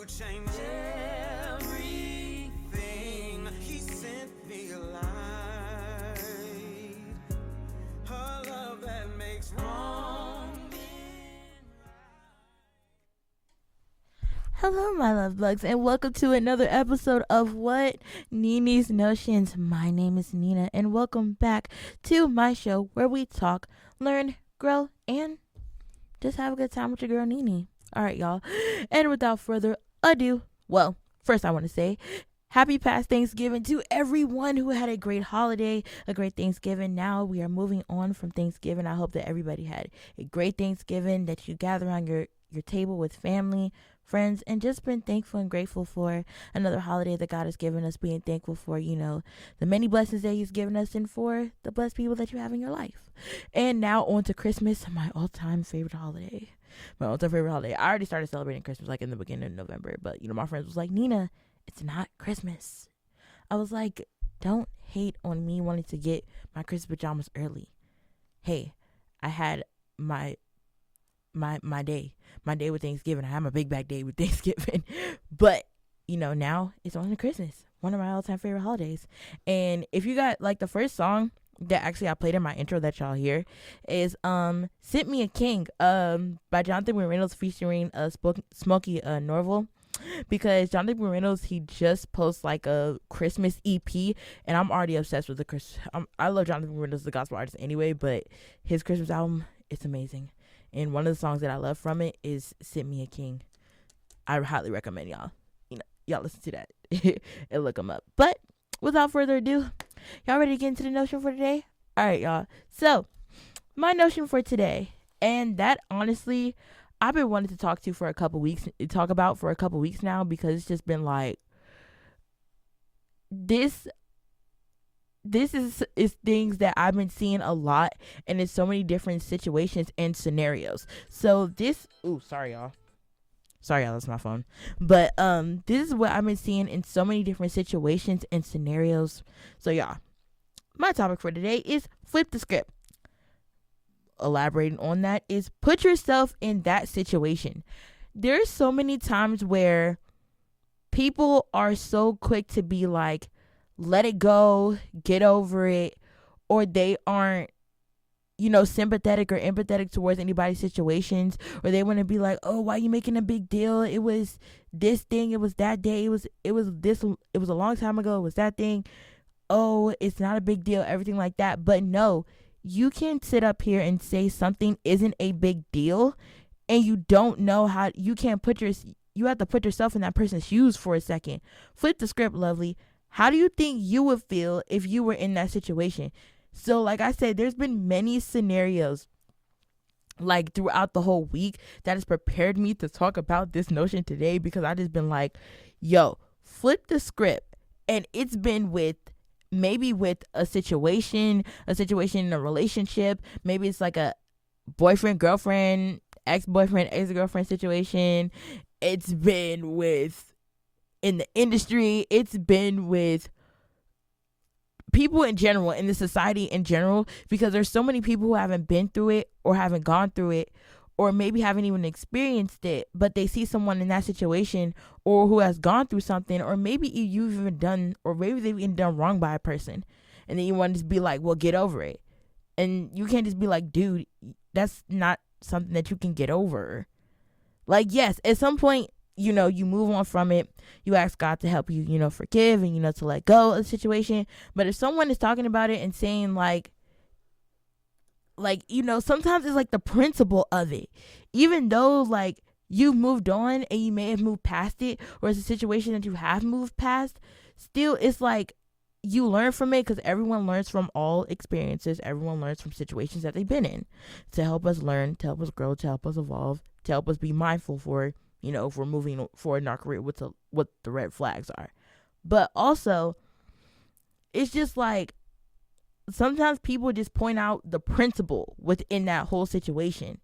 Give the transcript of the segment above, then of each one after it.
change everything. He sent me a light, a love that makes wrong men Hello, my love bugs, and welcome to another episode of What Nene's Notions. My name is Nina, and welcome back to my show where we talk, learn, grow, and just have a good time with your girl Nene. All right, y'all. And without further ado, well, first I want to say happy past Thanksgiving to everyone who had a great holiday, a great Thanksgiving. Now we are moving on from Thanksgiving. I hope that everybody had a great Thanksgiving, that you gather on your table with family, friends, and just been thankful and grateful for another holiday that God has given us, being thankful for, the many blessings that He's given us and for the blessed people that you have in your life. And now on to Christmas, my all-time favorite holiday. I already started celebrating Christmas like in the beginning of November, but my friends was like, Nina, it's not Christmas. I was like, don't hate on me wanting to get my Christmas pajamas early. Hey, I had my day with Thanksgiving. I had my big back day with Thanksgiving, but now it's on to Christmas, one of my all-time favorite holidays. And if you got like the first song that actually I played in my intro that y'all hear is Sent Me a King by Jonathan Reynolds featuring Smokey Norval, because Jonathan Reynolds, he just posts like a Christmas EP, and I'm already obsessed with I love Jonathan Reynolds, the gospel artist anyway, but his Christmas album, it's amazing. And one of the songs that I love from it is Sent Me a King. I highly recommend y'all listen to that and look them up. But without further ado, y'all ready to get into the notion for today? All right, y'all. So my notion for today, and that honestly I've been wanting to talk about for a couple weeks now, because it's just been like this is things that I've been seeing a lot, and in so many different situations and scenarios. So sorry y'all, that's my phone. But this is what I've been seeing in so many different situations and scenarios. So y'all, my topic for today is flip the script. Elaborating on that is put yourself in that situation. There's so many times where people are so quick to be like, let it go, get over it, or they aren't sympathetic or empathetic towards anybody's situations, or they want to be like, oh, why are you making a big deal? It was this thing, it was that day, it was a long time ago, it was that thing. Oh, it's not a big deal, everything like that. But no, you can sit up here and say something isn't a big deal, and you don't know how. You have to put yourself in that person's shoes for a second. Flip the script, lovely. How do you think you would feel if you were in that situation? So like I said, there's been many scenarios like throughout the whole week that has prepared me to talk about this notion today, because I just been like, yo, flip the script. And it's been with a situation in a relationship. Maybe it's like a boyfriend, girlfriend, ex-boyfriend, ex-girlfriend situation. It's been in the industry. It's been with people in general, in the society in general, because there's so many people who haven't been through it or haven't gone through it, or maybe haven't even experienced it, but they see someone in that situation or who has gone through something, or maybe you've even done, or maybe they've even done wrong by a person, and then you want to just be like, well, get over it. And you can't just be like, dude, that's not something that you can get over. Like, yes, at some point, you move on from it. You ask God to help you, forgive and, to let go of the situation. But if someone is talking about it and saying like, sometimes it's like the principle of it, even though like you've moved on and you may have moved past it, or it's a situation that you have moved past, still it's like you learn from it, because everyone learns from all experiences. Everyone learns from situations that they've been in, to help us learn, to help us grow, to help us evolve, to help us be mindful for, if we're moving forward in our career, what the red flags are. But also, it's just like, sometimes people just point out the principle within that whole situation.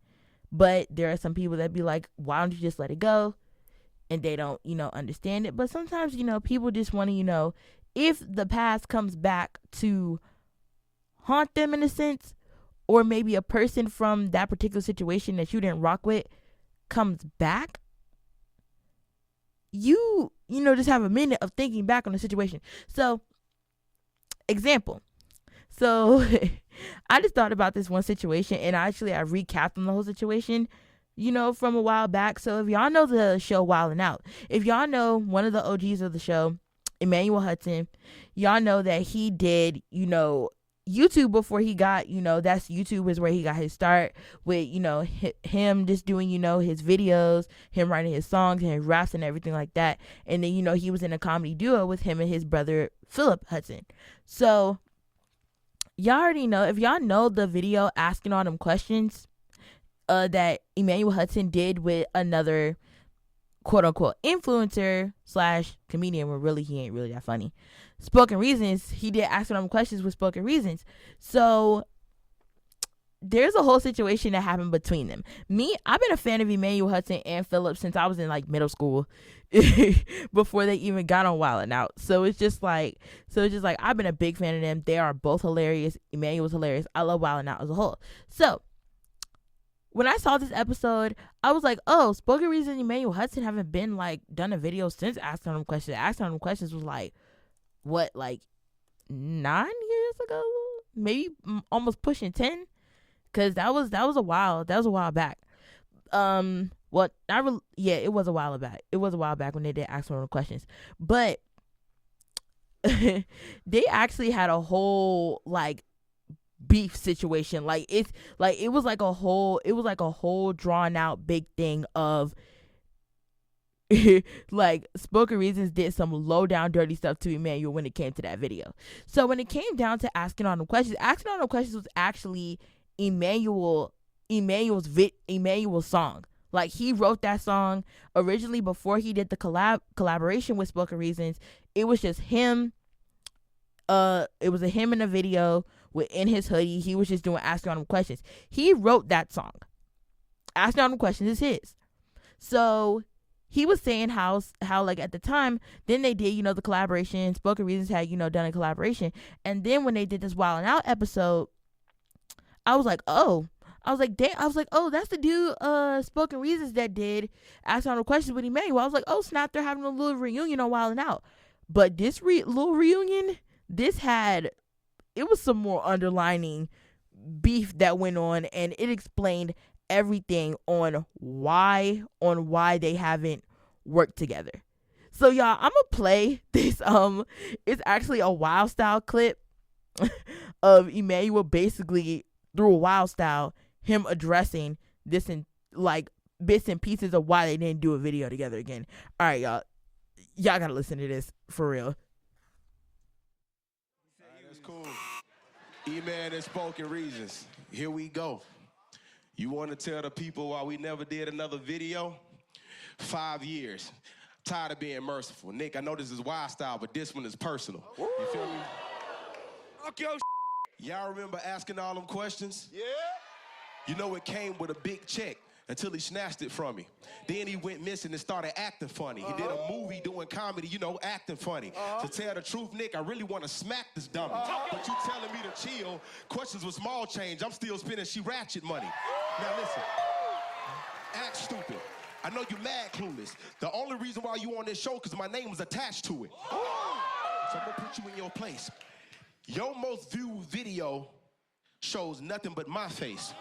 But there are some people that be like, why don't you just let it go? And they don't, understand it. But sometimes, people just want to, if the past comes back to haunt them in a sense, or maybe a person from that particular situation that you didn't rock with comes back, just have a minute of thinking back on the situation. So, example. So, I just thought about this one situation, and I recapped on the whole situation, from a while back. So, if y'all know the show Wild 'N Out, if y'all know one of the OGs of the show, Emmanuel Hudson, y'all know that he did, YouTube before he got, that's YouTube is where he got his start with, him just doing, his videos, him writing his songs and his raps and everything like that. And then, he was in a comedy duo with him and his brother, Philip Hudson. So, y'all already know, if y'all know the video asking all them questions that Emmanuel Hudson did with another quote unquote influencer / comedian, where really he ain't really that funny, Spoken Reasons, he did ask them questions with Spoken Reasons. So there's a whole situation that happened between them. I've been a fan of Emmanuel Hudson and Philip since I was in like middle school, before they even got on Wild 'N Out. So it's just like I've been a big fan of them. They are both hilarious. Emmanuel's hilarious. I love Wild 'N Out as a whole. So when I saw this episode, I was like, oh, Spoken Reasons and Emmanuel Hudson haven't been like done a video since Asking Them Questions. Asking Them Questions was like, what, like 9 years ago? Maybe almost pushing 10? Cause that was a while back. It was a while back. It was a while back when they did Ask Them Questions. But they actually had a whole like beef situation. Like it was like a whole drawn out big thing of like Spoken Reasons did some low down dirty stuff to Emmanuel when it came to that video. So when it came down to Asking All Them Questions was actually Emmanuel's song. Like he wrote that song originally before he did the collaboration with Spoken Reasons. It was just him. It was him in a video in his hoodie. He was just doing Asking All Them Questions. He wrote that song. Asking All Them Questions is his. So he was saying how like at the time, then they did, the collaboration. Spoken Reasons had, done a collaboration. And then when they did this Wild 'N Out episode, I was like, oh, that's the dude, Spoken Reasons that did Asking All the Questions with Emmanuel. I was like, oh snap, they're having a little reunion on Wild 'N Out. But this little reunion, it was some more underlining beef that went on, and it explained everything on why they haven't worked together. So y'all, I'm gonna play this. It's actually a Wild Style clip of Emmanuel basically through a Wild Style, him addressing this in like bits and pieces of why they didn't do a video together again. All right, y'all gotta listen to this for real. All right, that's cool. E-Man and Spoken Reasons. Here we go. You want to tell the people why we never did another video? 5 years. Tired of being merciful. Nick, I know this is Wild Style, but this one is personal. Woo. You feel me? Fuck your Y'all remember Asking All Them Questions? Yeah. You know it came with a big check until he snatched it from me. Then he went missing and started acting funny. He did a movie doing comedy, acting funny. To tell the truth, Nick, I really want to smack this dummy. But you telling me to chill. Questions with small change. I'm still spending she ratchet money. Now listen, act stupid. I know you mad clueless. The only reason why you on this show because my name was attached to it. So I'm gonna put you in your place. Your most viewed video shows nothing but my face.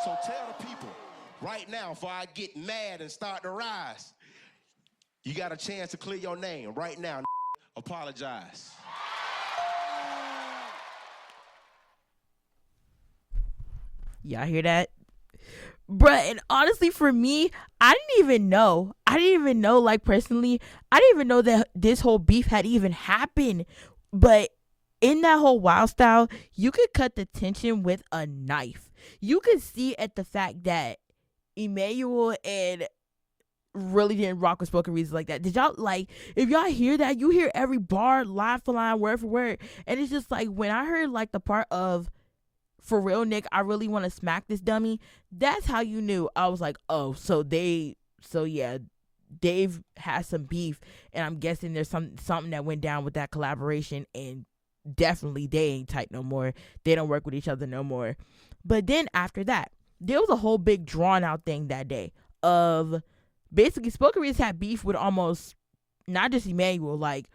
So tell the people right now before I get mad and start to rise, you got a chance to clear your name right now. Apologize. Y'all hear that? Bruh, and honestly for me, I didn't even know, like personally, I didn't even know that this whole beef had even happened. But in that whole Wild Style, you could cut the tension with a knife. You could see at the fact that Emmanuel and really didn't rock with Spoken Reasons like that. Did y'all, like, if y'all hear that, you hear every bar, line for line, word for word. And it's just like, when I heard like the part of, for real, Nick, I really want to smack this dummy, that's how you knew. I was like, oh, so yeah, Dave has some beef, and I'm guessing there's something that went down with that collaboration, and definitely they ain't tight no more. They don't work with each other no more. But then after that, there was a whole big drawn out thing that day of basically Spoken Reasons had beef with almost not just Emmanuel, like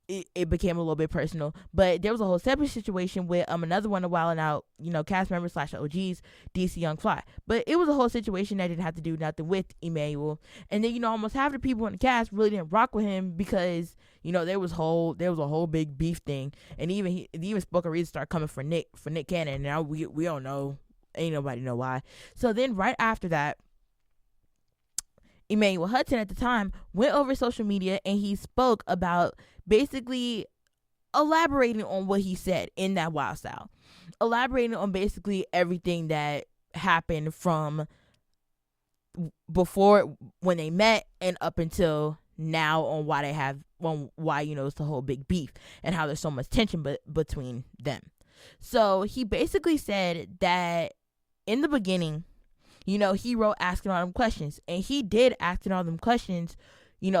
it became a little bit personal, but there was a whole separate situation with another one a while out, cast member / OGs, DC Young Fly. But it was a whole situation that didn't have to do nothing with Emmanuel. And then, almost half the people in the cast really didn't rock with him because, there was a whole big beef thing. And even Spoken Reasons started coming for Nick Cannon. And now we don't know, ain't nobody know why. So then right after that, Emmanuel Hudson at the time went over social media and he spoke about basically elaborating on what he said in that Wild Style, elaborating on basically everything that happened from before when they met and up until now on why it's the whole big beef and how there's so much tension between them. So he basically said that in the beginning, he wrote asking all them questions, and he did asking all them questions,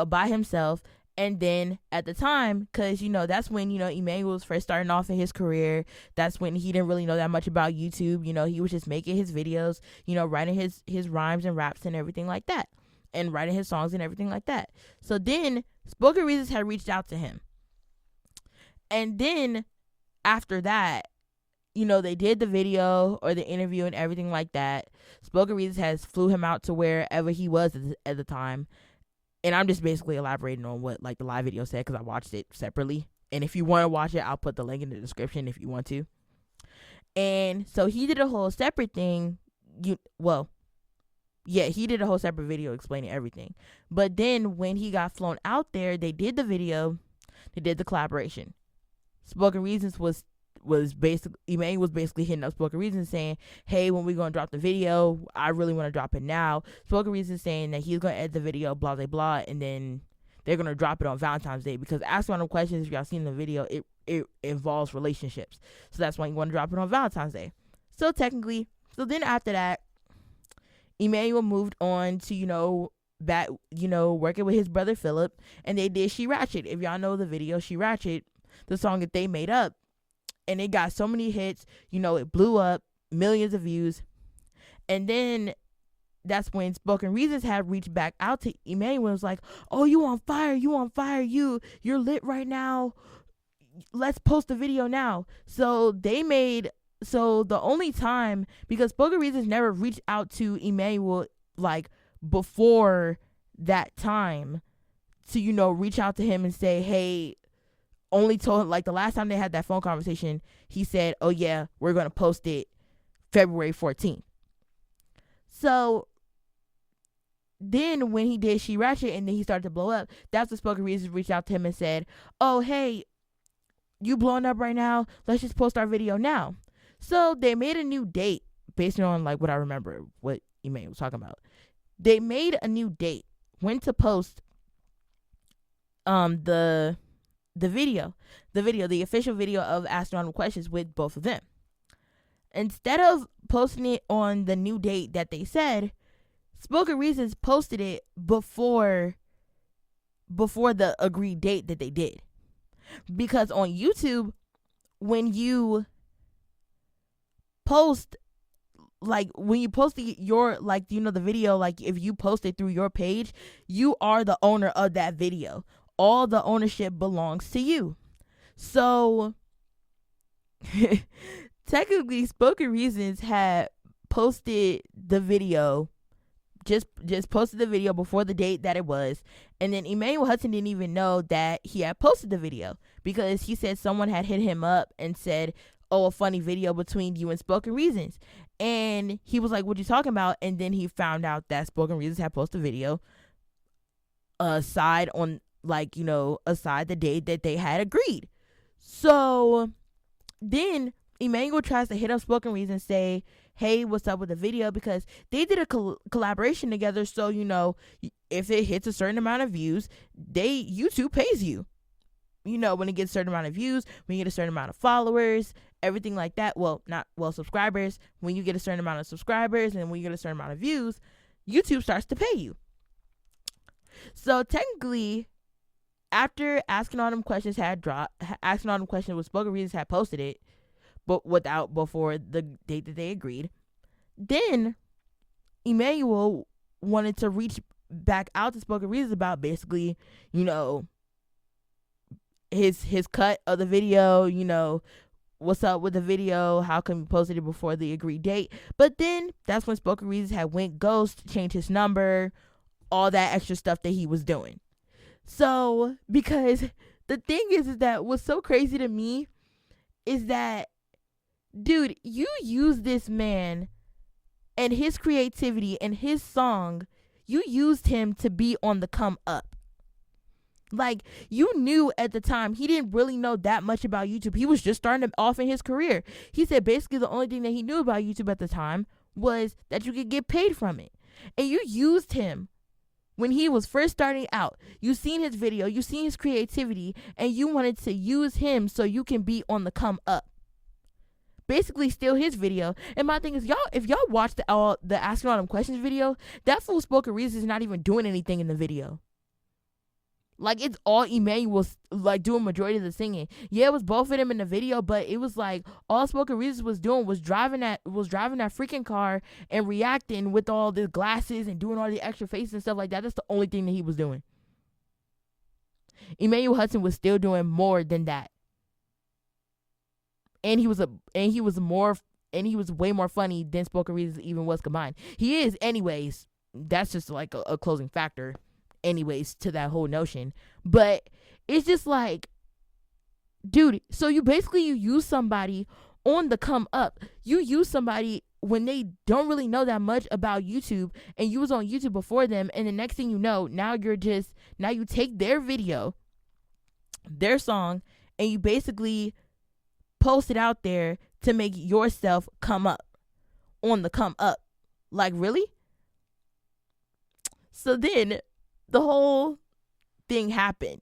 by himself. And then at the time, because, that's when, Emmanuel was first starting off in his career. That's when he didn't really know that much about YouTube. He was just making his videos, writing his rhymes and raps and everything like that, and writing his songs and everything like that. So then Spoken Reasons had reached out to him. And then after that, they did the video or the interview and everything like that. Spoken Reasons has flew him out to wherever he was at the time. And I'm just basically elaborating on what the live video said because I watched it separately. And if you want to watch it, I'll put the link in the description if you want to. And so he did a whole separate thing. He did a whole separate video explaining everything. But then when he got flown out there, they did the video. They did the collaboration. Spoken Reasons was Emmanuel was basically hitting up Spoken Reasons saying, hey, when we gonna drop the video, I really want to drop it now. Spoken Reasons saying that he's gonna edit the video, blah blah blah, and then they're gonna drop it on Valentine's Day because asking them questions, if y'all seen the video, it involves relationships, so that's why you want to drop it on Valentine's Day. So then after that, Emmanuel moved on to back working with his brother Philip, and they did She Ratchet. If y'all know the video She Ratchet, the song that they made up. And it got so many hits, it blew up, millions of views. And then that's when Spoken Reasons had reached back out to Emmanuel and was like, oh, you on fire, you're lit right now. Let's post the video now. So the only time, because Spoken Reasons never reached out to Emmanuel before that time to, reach out to him and say, hey, only told the last time they had that phone conversation, he said, oh yeah, we're going to post it February 14th. So then when he did She Ratchet and then he started to blow up, that's when Spoken Reasons reached out to him and said, oh, hey, you blowing up right now. Let's just post our video now. So they made a new date based on what I remember, what Emmanuel was talking about. They made a new date when to post the official video of Astronomical Questions with both of them. Instead of posting it on the new date that they said, Spoken Reasons posted it before the agreed date that they did. Because on YouTube, when you post the video, if you post it through your page, you are the owner of that video. All the ownership belongs to you. So technically Spoken Reasons had posted the video, just posted the video before the date that it was, and then Emmanuel Hudson didn't even know that he had posted the video because he said someone had hit him up and said, oh, a funny video between you and Spoken Reasons. And he was like, what you talking about? And then he found out that Spoken Reasons had posted a video aside the date that they had agreed. So then Emmanuel tries to hit up Spoken Reasons, say, hey, what's up with the video? Because they did a collaboration together. So, if it hits a certain amount of views, YouTube pays you. When it gets a certain amount of views, when you get a certain amount of followers, everything like that. Subscribers. When you get a certain amount of subscribers and when you get a certain amount of views, YouTube starts to pay you. So technically, after Asking All Them Questions with Spoken Reasons had posted it, but before the date that they agreed, then Emmanuel wanted to reach back out to Spoken Reasons about basically, you know, his cut of the video, you know, what's up with the video, how come he posted it before the agreed date. But then that's when Spoken Reasons had went ghost, changed his number, all that extra stuff that he was doing. So because the thing is that what's so crazy to me is that, dude, you use this man and his creativity and his song, you used him to be on the come up. Like, you knew at the time he didn't really know that much about YouTube. He was just starting off in his career. He said basically the only thing that he knew about YouTube at the time was that you could get paid from it. And you used him when he was first starting out. You seen his video, you seen his creativity, and you wanted to use him so you can be on the come up. Basically steal his video. And my thing is, if y'all watch the Asking All Them Questions video, that fool Spoken Reasons is not even doing anything in the video. Like, it's all Emmanuel, like, doing majority of the singing. Yeah, it was both of them in the video, but it was like all Spoken Reasons was doing was driving that freaking car and reacting with all the glasses and doing all the extra faces and stuff like that. That's the only thing that he was doing. Emmanuel Hudson was still doing more than that. And he was way more funny than Spoken Reasons even was combined. He is anyways. That's just like a closing factor anyways to that whole notion. But it's just like, dude, so you use somebody on the come up. You use somebody when they don't really know that much about YouTube, and you was on YouTube before them, and the next thing you know, now you take their video, their song, and you basically post it out there to make yourself come up on the come up. Like, really? So then the whole thing happened,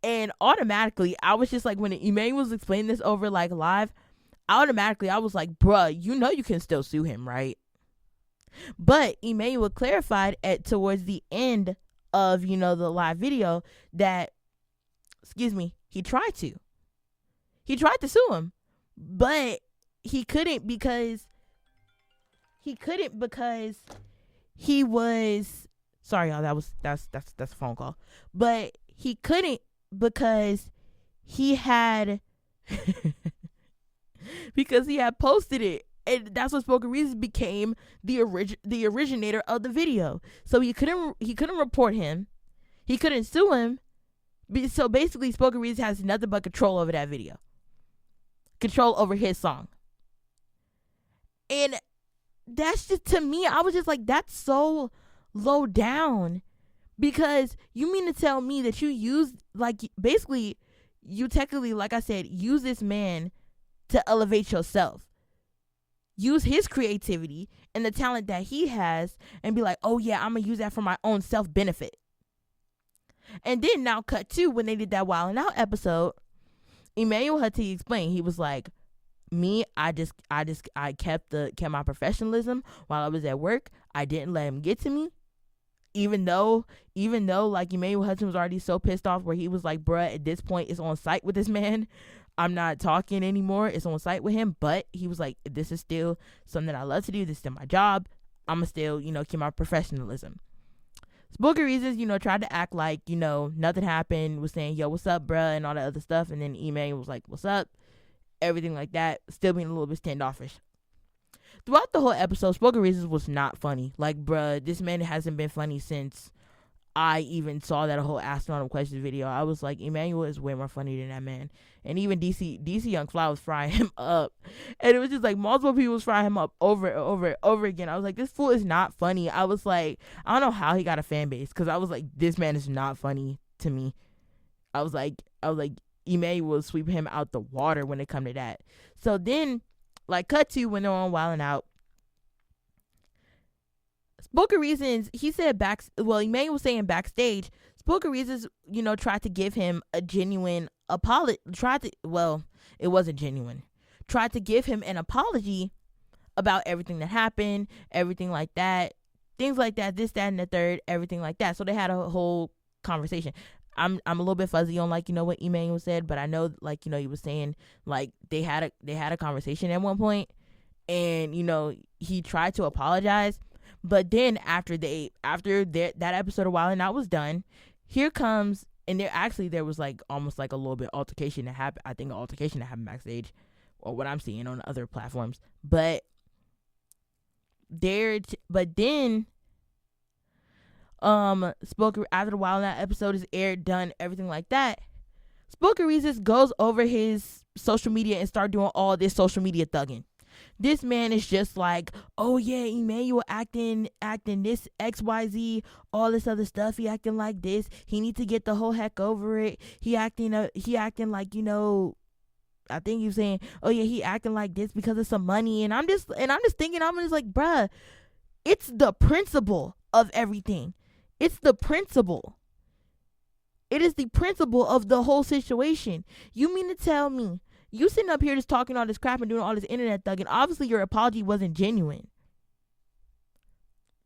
and automatically I was just like, when Emmanuel was explaining this over like live, I was like, bruh, you know you can still sue him, right? But Emmanuel clarified towards the end of, you know, the live video that, he tried to sue him, but he couldn't because he was, sorry y'all, that's a phone call, but he couldn't because he had posted it, and that's what Spoken Reasons became the originator of the video. So he couldn't report him, he couldn't sue him. So basically Spoken Reasons has nothing but control over that video, control over his song. And that's just, to me, I was just like, that's so low down, because you mean to tell me that you use, like, basically you technically, like I said, use this man to elevate yourself, use his creativity and the talent that he has, and be like, oh yeah, I'm gonna use that for my own self benefit. And then now cut to when they did that Wild 'N Out episode, Emmanuel had to explain. He was like, me, I kept my professionalism while I was at work. I didn't let him get to me. Even though like Emmanuel Hudson was already so pissed off where he was like, bruh, at this point it's on site with this man. I'm not talking anymore. It's on site with him. But he was like, this is still something that I love to do. This is still my job. I'm going to still, you know, keep my professionalism. Spoken Reasons, you know, tried to act like, you know, nothing happened, was saying, yo, what's up, bruh, and all that other stuff. And then Emmanuel was like, what's up? Everything like that, still being a little bit standoffish. Throughout the whole episode, Spoken Reasons was not funny. Like, bruh, this man hasn't been funny since I even saw that whole Asking All Them Questions video. I was like, Emmanuel is way more funny than that man. And even DC Young Fly was frying him up. And it was just like multiple people was frying him up over and over again. I was like, this fool is not funny. I was like, I don't know how he got a fan base, because I was like, this man is not funny to me. I was like, Emmanuel was sweeping him out the water when it come to that. So then, like, cut to when they're on Wild 'N Out. Spoken Reasons, he said Emmanuel was saying backstage, Spoken Reasons, you know, tried to give him a genuine apology. It wasn't genuine. Tried to give him an apology about everything that happened, everything like that, things like that, this, that, and the third, everything like that. So they had a whole conversation. I'm a little bit fuzzy on, like, you know, what Emmanuel said, but I know, like, you know, he was saying, like, they had a conversation at one point, and, you know, he tried to apologize, But then after that episode of Wild 'N Out was done, here comes, and there was like almost like a little bit altercation that happened. I think an altercation that happened backstage, or what I'm seeing on other platforms. But then Spoken, after the Wild 'N Out episode is aired, done, everything like that, Spoken Reasons goes over his social media and start doing all this social media thugging. This man is just like, oh yeah, Emmanuel acting this XYZ, all this other stuff. He acting like this. He needs to get the whole heck over it. He acting like, you know, I think he was saying, oh yeah, he acting like this because of some money. And I'm just thinking, I'm just like, bruh, it's the principle of everything. It's the principle. It is the principle of the whole situation. You mean to tell me you sitting up here just talking all this crap and doing all this internet thugging? Obviously, your apology wasn't genuine.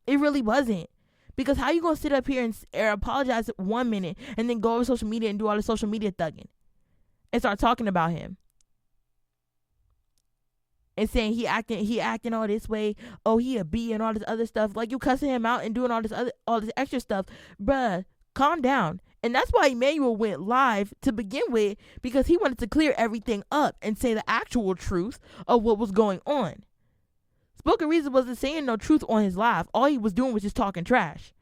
It really wasn't. Because how you going to sit up here and apologize 1 minute and then go over social media and do all the social media thugging and start talking about him and saying he acting all this way, oh, he a B and all this other stuff, like you cussing him out and doing all this extra stuff? Bruh, calm down. And that's why Emmanuel went live to begin with, because he wanted to clear everything up and say the actual truth of what was going on. Spoken Reason wasn't saying no truth on his live. All he was doing was just talking trash.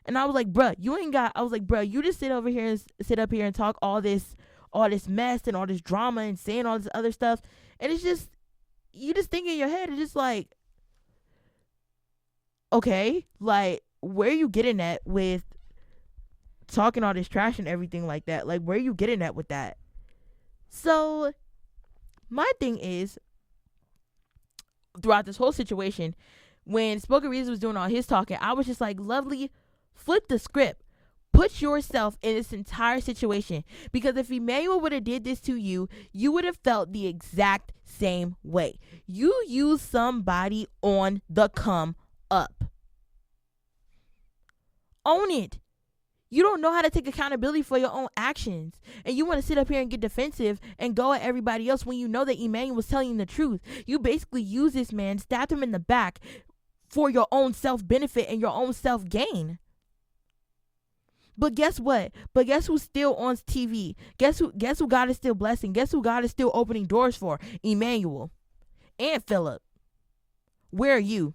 And I was like, bruh, you just sit up here and talk all this mess and all this drama and saying all this other stuff. And it's just, you just think in your head, it's just like, okay, like, where are you getting at with talking all this trash and everything like that? Like, where are you getting at with that? So my thing is, throughout this whole situation, when Spoken Reason was doing all his talking, I was just like, lovely, flip the script. Put yourself in this entire situation. Because if Emmanuel would have did this to you, you would have felt the exact same way. You use somebody on the come up. Own it. You don't know how to take accountability for your own actions. And you want to sit up here and get defensive and go at everybody else when you know that Emmanuel was telling you the truth. You basically use this man, stabbed him in the back for your own self-benefit and your own self-gain. But guess what? But guess who's still on TV? Guess who God is still blessing? Guess who God is still opening doors for? Emmanuel and Philip. Where are you?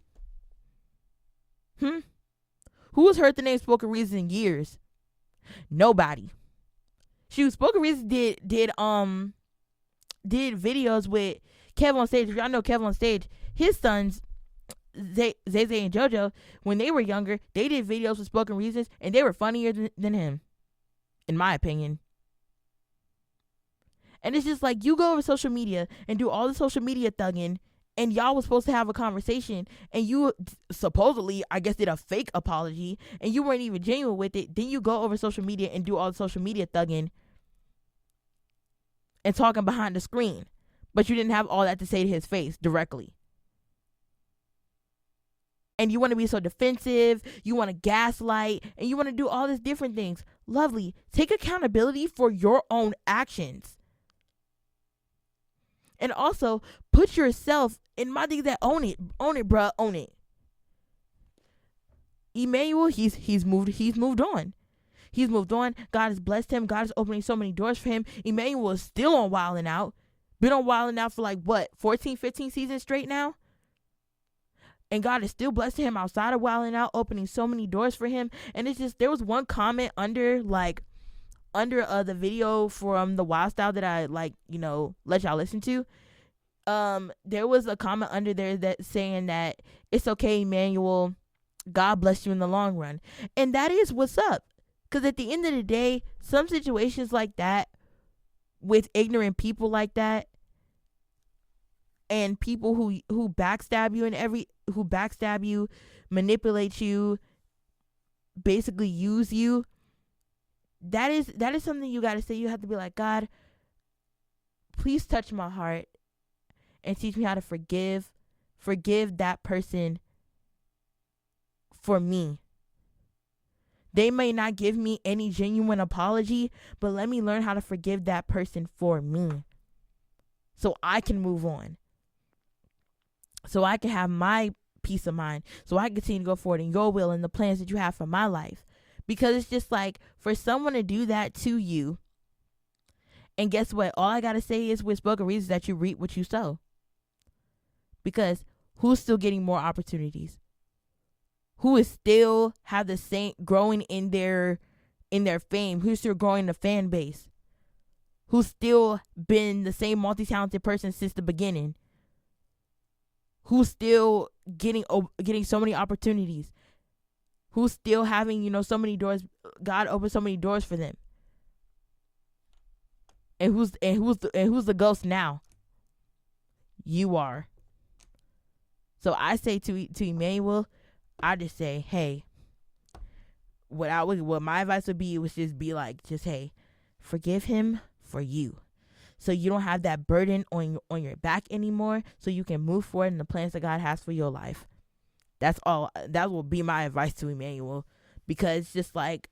Who has heard the name Spoken Reason in years? Nobody. Spoken Reason did videos with Kev on Stage. If y'all know Kev on Stage, his sons Zay and JoJo, when they were younger, they did videos with Spoken Reasons, and they were funnier than him, in my opinion. And it's just like, you go over social media and do all the social media thugging, and y'all was supposed to have a conversation, and you supposedly, I guess, did a fake apology, and you weren't even genuine with it. Then you go over social media and do all the social media thugging and talking behind the screen, but you didn't have all that to say to his face directly. And you want to be so defensive, you want to gaslight, and you want to do all these different things. Lovely. Take accountability for your own actions. And also, put yourself in my thing that own it. Own it, bruh. Own it. Emmanuel, he's moved on. He's moved on. God has blessed him. God is opening so many doors for him. Emmanuel is still on Wild 'N Out. Been on Wild 'N Out for like, what, 14, 15 seasons straight now? And God is still blessing him outside of Wild 'N Out, opening so many doors for him. And it's just, there was one comment under the video from the Wild Style that I let y'all listen to. There was a comment under there that saying that it's okay, Emmanuel, God bless you in the long run. And that is what's up. Because at the end of the day, some situations like that, with ignorant people like that, and people who backstab you, manipulate you, basically use you, that is something you got to say. You have to be like, God, please touch my heart and teach me how to forgive that person for me. They may not give me any genuine apology, but let me learn how to forgive that person for me, so I can move on, so I can have my peace of mind, so I can continue to go forward in your will and the plans that you have for my life. Because it's just like, for someone to do that to you, and guess what? All I got to say is, with spoken reasons, that you reap what you sow. Because who's still getting more opportunities? Who is still have the same growing in their fame? Who's still growing the fan base? Who's still been the same multi-talented person since the beginning? Who's still getting so many opportunities? Who's still having, so many doors? God opened so many doors for them. And who's the ghost now? You are. So I say to Emmanuel, I just say, hey, what my advice would be was just be like, hey, forgive him for you, so you don't have that burden on your back anymore, so you can move forward in the plans that God has for your life. That's all. That will be my advice to Emmanuel, because just like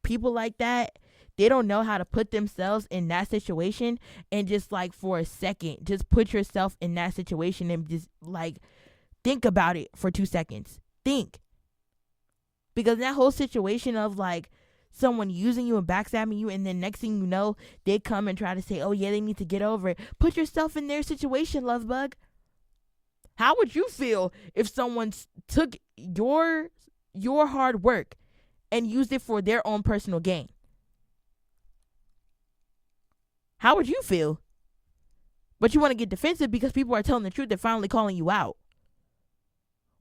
people like that, they don't know how to put themselves in that situation, and just like for a second, just put yourself in that situation and just like think about it for 2 seconds. Think. Because that whole situation of like someone using you and backstabbing you, and then next thing you know, they come and try to say, oh yeah, they need to get over it. Put yourself in their situation, love bug. How would you feel if someone took your hard work and used it for their own personal gain? How would you feel? But you want to get defensive because people are telling the truth. They're finally calling you out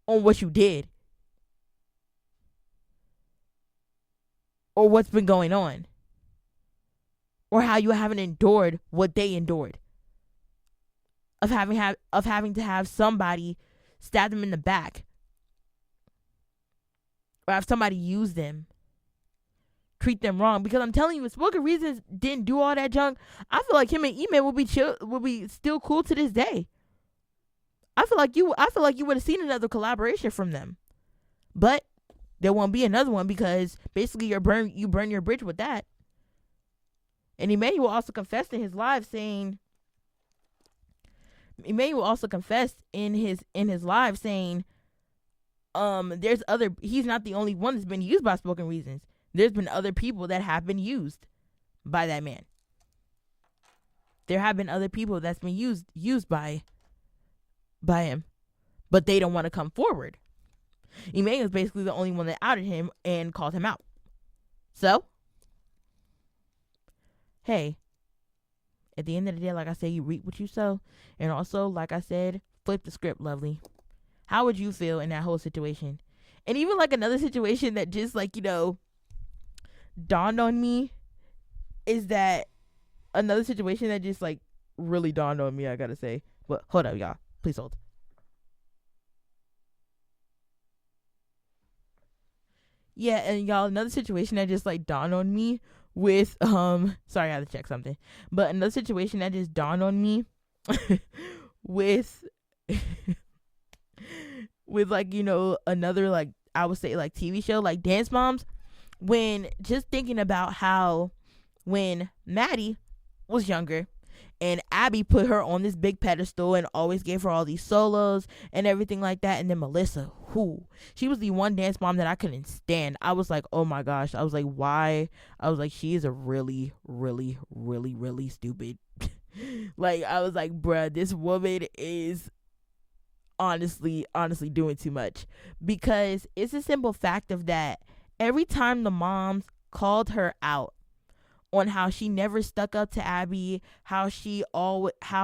on what you did, or what's been going on, or how you haven't endured what they endured, of having to have somebody stab them in the back, or have somebody use them, treat them wrong. Because I'm telling you, if Spoken Reasons didn't do all that junk, I feel like him and Ime would be still cool to this day. I feel like you would have seen another collaboration from them, but there won't be another one, because basically you burn your bridge with that. And Emmanuel also confessed in his live saying, he's not the only one that's been used by Spoken Reasons. There's been other people that have been used by that man. There have been other people that's been used by him, but they don't want to come forward. Emmanuel's basically the only one that outed him and called him out. So, hey, at the end of the day, like I said, you reap what you sow. And also, like I said, flip the script, lovely. How would you feel in that whole situation? And even like another situation that just like, dawned on me is that another situation that just like really dawned on me, I gotta say. But hold up, y'all. Please hold. Yeah, and y'all, another situation that just like dawned on me with sorry, I had to check something. But another situation that just dawned on me with with like, another like, I would say like TV show like Dance Moms, when just thinking about how when Maddie was younger and Abby put her on this big pedestal and always gave her all these solos and everything like that. And then Melissa, she was the one dance mom that I couldn't stand. I was like, oh my gosh. I was like, why? I was like, she is a really, really, really, really stupid. Like, I was like, bruh, this woman is honestly doing too much. Because it's a simple fact of that every time the moms called her out on how she never stuck up to Abby, how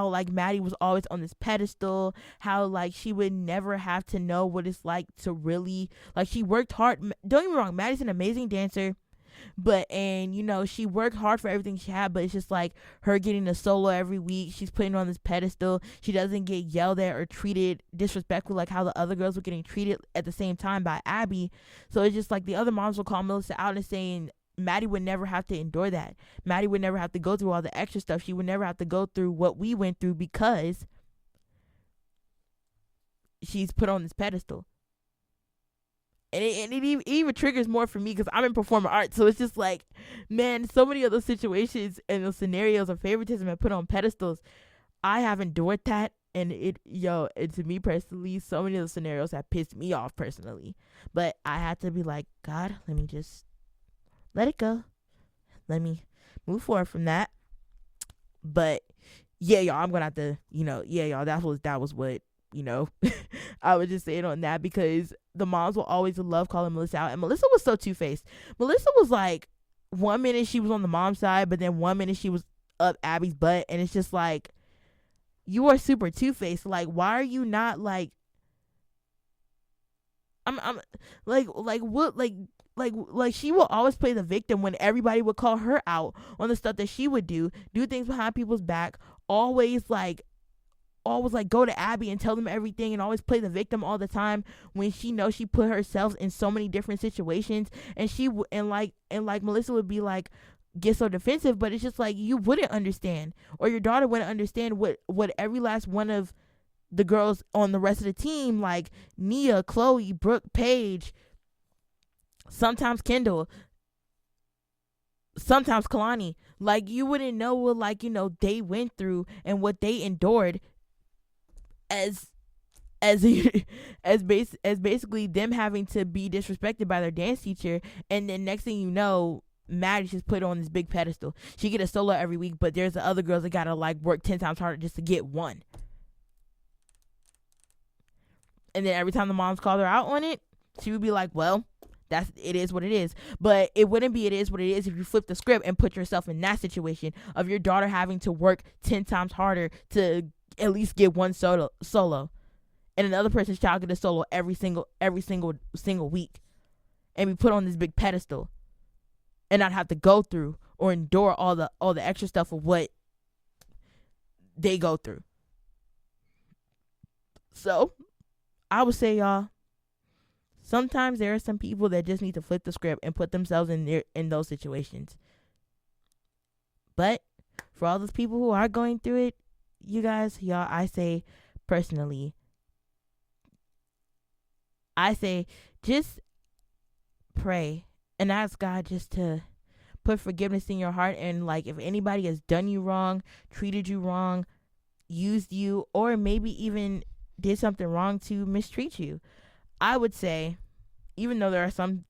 like Maddie was always on this pedestal, how like she would never have to know what it's like to really, like, she worked hard. Don't get me wrong, Maddie's an amazing dancer, she worked hard for everything she had, but it's just like her getting a solo every week. She's putting on this pedestal. She doesn't get yelled at or treated disrespectful like how the other girls were getting treated at the same time by Abby. So it's just like the other moms will call Melissa out and saying Maddie would never have to endure that. Maddie would never have to go through all the extra stuff. She would never have to go through what we went through because she's put on this pedestal. And it even triggers more for me because I'm in performing arts. So it's just like, man, so many of those situations and those scenarios of favoritism and put on pedestals, I have endured that And and to me personally, so many of the scenarios have pissed me off personally. But I had to be like, God, let me just let it go. Let me move forward from that. But yeah, y'all, I'm gonna have to, yeah, y'all, that was what, I was just saying on that, because the moms will always love calling Melissa out. And Melissa was so two-faced. Melissa was like, one minute she was on the mom's side, but then one minute she was up Abby's butt. And it's just like, you are super two-faced. Like, why are you not like, I'm like what, like she will always play the victim when everybody would call her out on the stuff that she would do things behind people's back, always go to Abby and tell them everything, and always play the victim all the time, when she knows she put herself in so many different situations. And Melissa would be like, get so defensive, but it's just like, you wouldn't understand, or your daughter wouldn't understand what every last one of the girls on the rest of the team, like Nia, Chloe, Brooke, Paige, sometimes Kendall, sometimes Kalani, like, you wouldn't know what, they went through and what they endured as basically them having to be disrespected by their dance teacher. And then next thing you know, Maddie's just put on this big pedestal. She get a solo every week, but there's the other girls that gotta work 10 times harder just to get one. And then every time the moms called her out on it, she would be like, well, it is what it is. But it wouldn't be it is what it is if you flip the script and put yourself in that situation of your daughter having to work 10 times harder to at least get one solo. And another person's child get a solo every single week, and be put on this big pedestal, and not have to go through or endure all the extra stuff of what they go through. So I would say, y'all, sometimes there are some people that just need to flip the script and put themselves in those situations. But for all those people who are going through it, y'all, I say personally, just pray and ask God just to put forgiveness in your heart. And if anybody has done you wrong, treated you wrong, used you, or maybe even did something wrong to mistreat you, I would say, even though there's some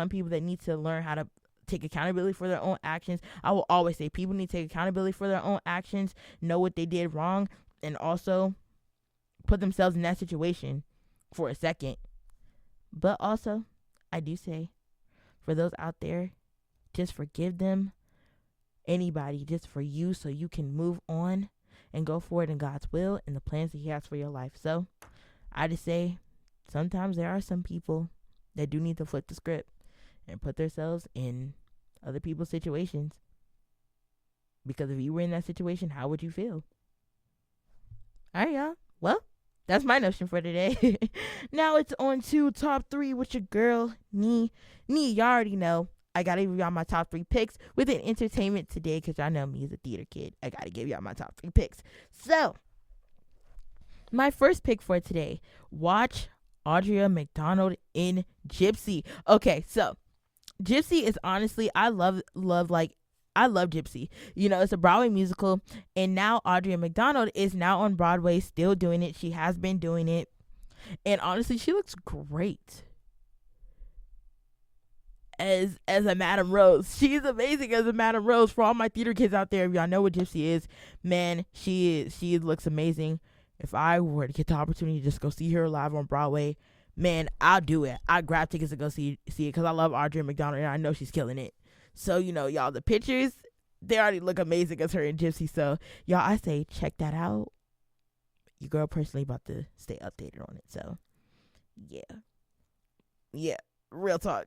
people that need to learn how to take accountability for their own actions, I will always say people need to take accountability for their own actions, know what they did wrong, and also put themselves in that situation for a second. But also, I do say, for those out there, just forgive them, anybody, just for you, so you can move on and go forward in God's will and the plans that He has for your life. So I just say, sometimes there are some people that do need to flip the script and put themselves in other people's situations. Because if you were in that situation, how would you feel? All right, y'all. Well, that's my notion for today. Now it's on to top 3 with your girl, Nee. Y'all already know I gotta give y'all my top 3 picks within entertainment today, because y'all know me as a theater kid. I gotta give y'all my top 3 picks. So, my first pick for today, watch Audra McDonald in Gypsy. Okay, so Gypsy is honestly, I love Gypsy. It's a Broadway musical, and now Audra McDonald is now on Broadway, still doing it. She has been doing it, and honestly, she looks great as a Madame Rose. She's amazing as a Madame Rose. For all my theater kids out there, if y'all know what Gypsy is, man, she looks amazing. If I were to get the opportunity to just go see her live on Broadway, man, I'll do it. I'd grab tickets to go see it, because I love Audra McDonald and I know she's killing it. So, y'all, the pictures, they already look amazing as her in Gypsy. So, y'all, I say check that out. Your girl personally about to stay updated on it. So, yeah, real talk.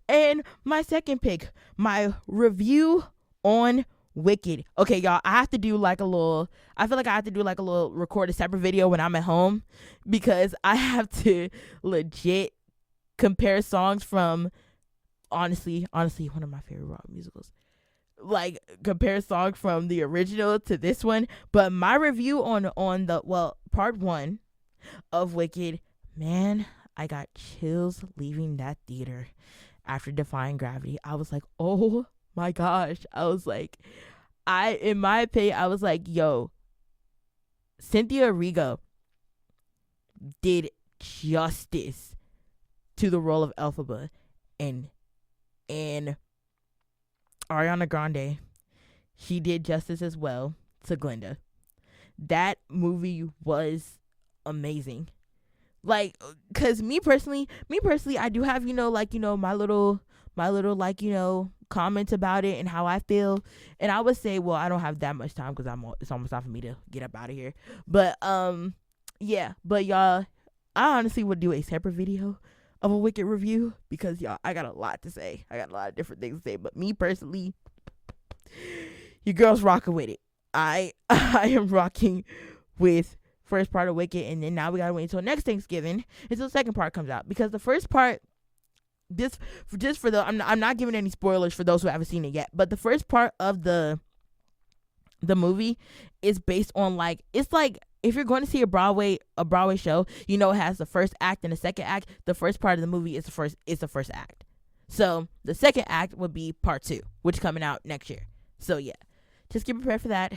And my second pick, my review on Wicked. Okay, y'all, I feel like I have to do record a separate video when I'm at home, because I have to legit compare songs from honestly one of my favorite rock musicals. Compare songs from the original to this one. But my review on the part 1 of Wicked, man, I got chills leaving that theater after Defying Gravity. I was like, oh my gosh. I was like, in my opinion, I was like, yo, Cynthia Erivo did justice to the role of Elphaba, and Ariana Grande, she did justice as well to Glinda. That movie was amazing. Like, cause me personally, I do have, my little like, comments about it and how I feel. And I would say, well, I don't have that much time because it's almost time for me to get up out of here. But yeah, but y'all, I honestly would do a separate video of a Wicked review because y'all, I got a lot to say. I got a lot of different things to say. But me personally, your girl's rocking with it. I am rocking with first part of Wicked, and then now we gotta wait until next Thanksgiving until the second part comes out, because the first part, I'm not giving any spoilers for those who haven't seen it yet, but the first part of the movie is based on, like, it's like if you're going to see a Broadway show, it has the first act and the second act. The first part of the movie is the first act. So the second act would be part 2, which is coming out next year. So yeah, just get prepared for that.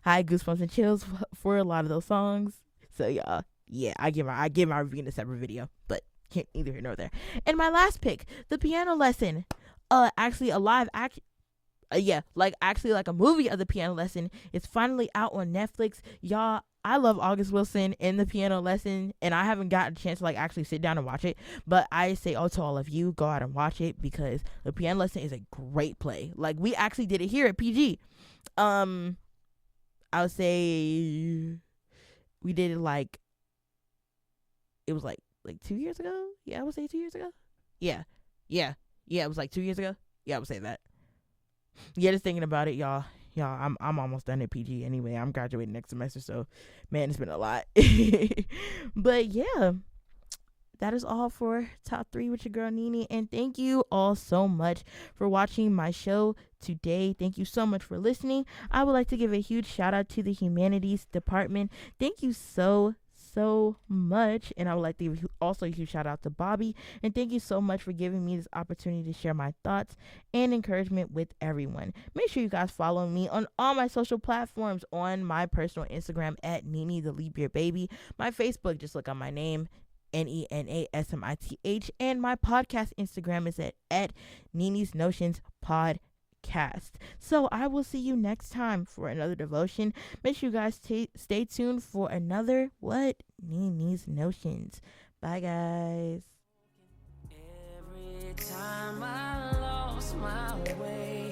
I had goosebumps and chills for a lot of those songs. So y'all, yeah, I give my review in a separate video, but neither here nor there. And my last pick, The Piano Lesson, actually a live act. Actually like a movie of The Piano Lesson. It's finally out on Netflix. Y'all, I love August Wilson in The Piano Lesson, and I haven't gotten a chance to like actually sit down and watch it, but I say to all of you, go out and watch it, because The Piano Lesson is a great play. Like, we actually did it here at PG. I would say we did it like, it was like 2 years ago. Yeah, I would say 2 years ago. Yeah, it was like 2 years ago. Yeah, I would say that. Yeah, just thinking about it, y'all, I'm almost done at PG anyway. I'm graduating next semester, so man, it's been a lot. But yeah, that is all for top 3 with your girl Nene, and thank you all so much for watching my show today. Thank you so much for listening. I would like to give a huge shout out to the humanities department. Thank you so much. And I would like to give also a huge shout out to Bobby, and thank you so much for giving me this opportunity to share my thoughts and encouragement with everyone. Make sure you guys follow me on all my social platforms. On my personal Instagram at Nene the Leap Year Baby, my Facebook, just look up my name, NENASMITH, and my podcast Instagram is at Nene's Notions Podcast. So I will see you next time for another devotion. Make sure you guys stay tuned for another What Nene's Notions. Bye, guys. Every time I lost my way,